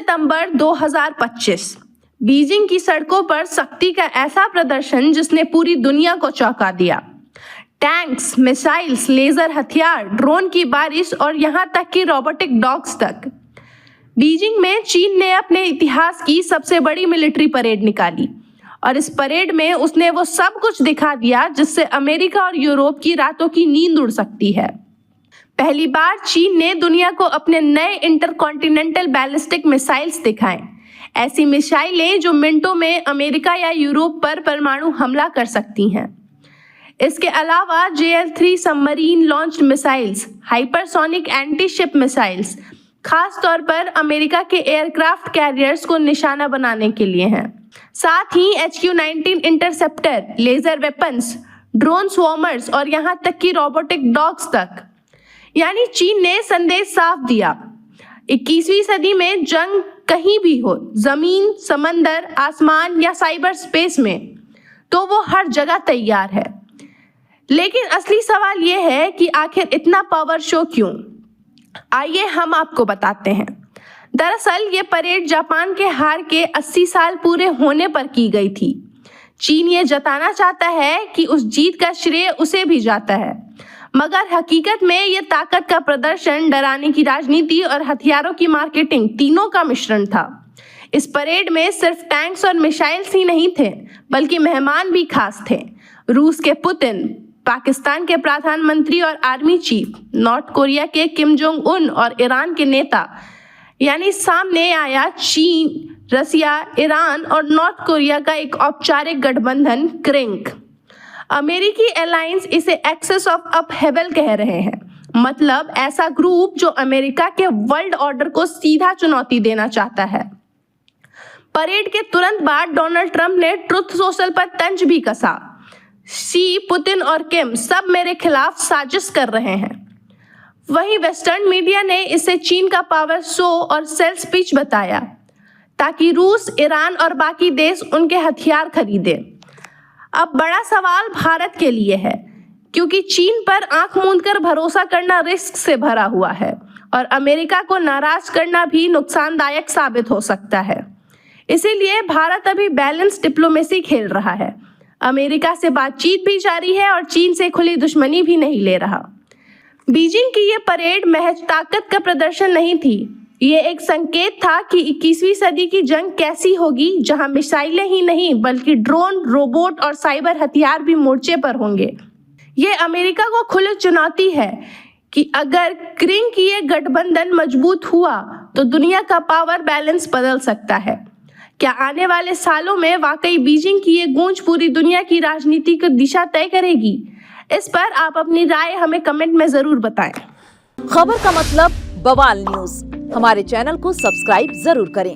सितंबर 2025 Beijing की सड़कों पर शक्ति का ऐसा प्रदर्शन जिसने पूरी दुनिया को चौंका दिया। टैंक्स, मिसाइल्स, लेजर हथियार, ड्रोन की बारिश और यहाँ तक कि रोबोटिक डॉग्स तक। बीजिंग में चीन ने अपने इतिहास की सबसे बड़ी मिलिट्री परेड निकाली और इस परेड में उसने वो सब कुछ दिखा दिया जिससे अमेरिका और यूरोप की रातों की नींद उड़ सकती है। पहली बार चीन ने दुनिया को अपने नए इंटरकॉन्टिनेंटल बैलिस्टिक मिसाइल्स दिखाए, ऐसी मिसाइलें जो मिनटों में अमेरिका या यूरोप पर परमाणु हमला कर सकती हैं। इसके अलावा JL-3 submarine launched missiles, hypersonic anti ship missiles खास तौर पर अमेरिका के एयरक्राफ्ट कैरियर्स को निशाना बनाने के लिए हैं। साथ ही HQ-19 interceptor, laser weapons, drone swarms और यहाँ तक कि रोबोटिक डॉग्स तक। यानी चीन ने संदेश साफ दिया, 21वीं सदी में जंग कहीं भी हो, जमीन, समंदर, आसमान या साइबर स्पेस में, तो वो हर जगह तैयार है। लेकिन असली सवाल ये है कि आखिर इतना पावर शो क्यों? आइए हम आपको बताते हैं। दरअसल ये परेड जापान के हार के 80 साल पूरे होने पर की गई थी। चीन ये जताना चाहता है कि उस जीत का श्रेय उसे भी जाता है, मगर हकीकत में ये ताकत का प्रदर्शन, डराने की राजनीति और हथियारों की मार्केटिंग तीनों का मिश्रण था। इस परेड में सिर्फ टैंक्स और मिसाइल्स ही नहीं थे, बल्कि मेहमान भी खास थे। रूस के पुतिन, पाकिस्तान के प्रधानमंत्री और आर्मी चीफ, नॉर्थ कोरिया के किम जोंग उन और ईरान के नेता। यानी सामने आया चीन, रसिया, ईरान और नॉर्थ कोरिया का एक औपचारिक गठबंधन क्रिंक। अमेरिकी अलायंस इसे एक्सेस ऑफ अपहेवल कह रहे हैं, मतलब ऐसा ग्रुप जो अमेरिका के वर्ल्ड ऑर्डर को सीधा चुनौती देना चाहता है। परेड के तुरंत बाद डोनाल्ड ट्रंप ने ट्रुथ सोशल पर तंज भी कसा, शी, पुतिन और किम सब मेरे खिलाफ साजिश कर रहे हैं। वहीं वेस्टर्न मीडिया ने इसे चीन का पावर शो और सेल्स पिच बताया ताकि रूस, ईरान और बाकी देश उनके हथियार खरीदे। अब बड़ा सवाल भारत के लिए है, क्योंकि चीन पर आंख मूंदकर भरोसा करना रिस्क से भरा हुआ है और अमेरिका को नाराज करना भी नुकसानदायक साबित हो सकता है। इसीलिए भारत अभी बैलेंस डिप्लोमेसी खेल रहा है। अमेरिका से बातचीत भी जारी है और चीन से खुली दुश्मनी भी नहीं ले रहा। बीजिंग की ये परेड महज ताकत का प्रदर्शन नहीं थी, ये एक संकेत था कि 21वीं सदी की जंग कैसी होगी, जहां मिसाइलें ही नहीं बल्कि ड्रोन, रोबोट और साइबर हथियार भी मोर्चे पर होंगे। ये अमेरिका को खुली चुनौती है कि अगर क्रिंक की ये गठबंधन मजबूत हुआ तो दुनिया का पावर बैलेंस बदल सकता है। क्या आने वाले सालों में वाकई बीजिंग की ये गूंज पूरी दुनिया की राजनीति की दिशा तय करेगी? इस पर आप अपनी राय हमें कमेंट में जरूर बताएं। खबर का मतलब बवाल न्यूज, हमारे चैनल को सब्सक्राइब जरूर करें।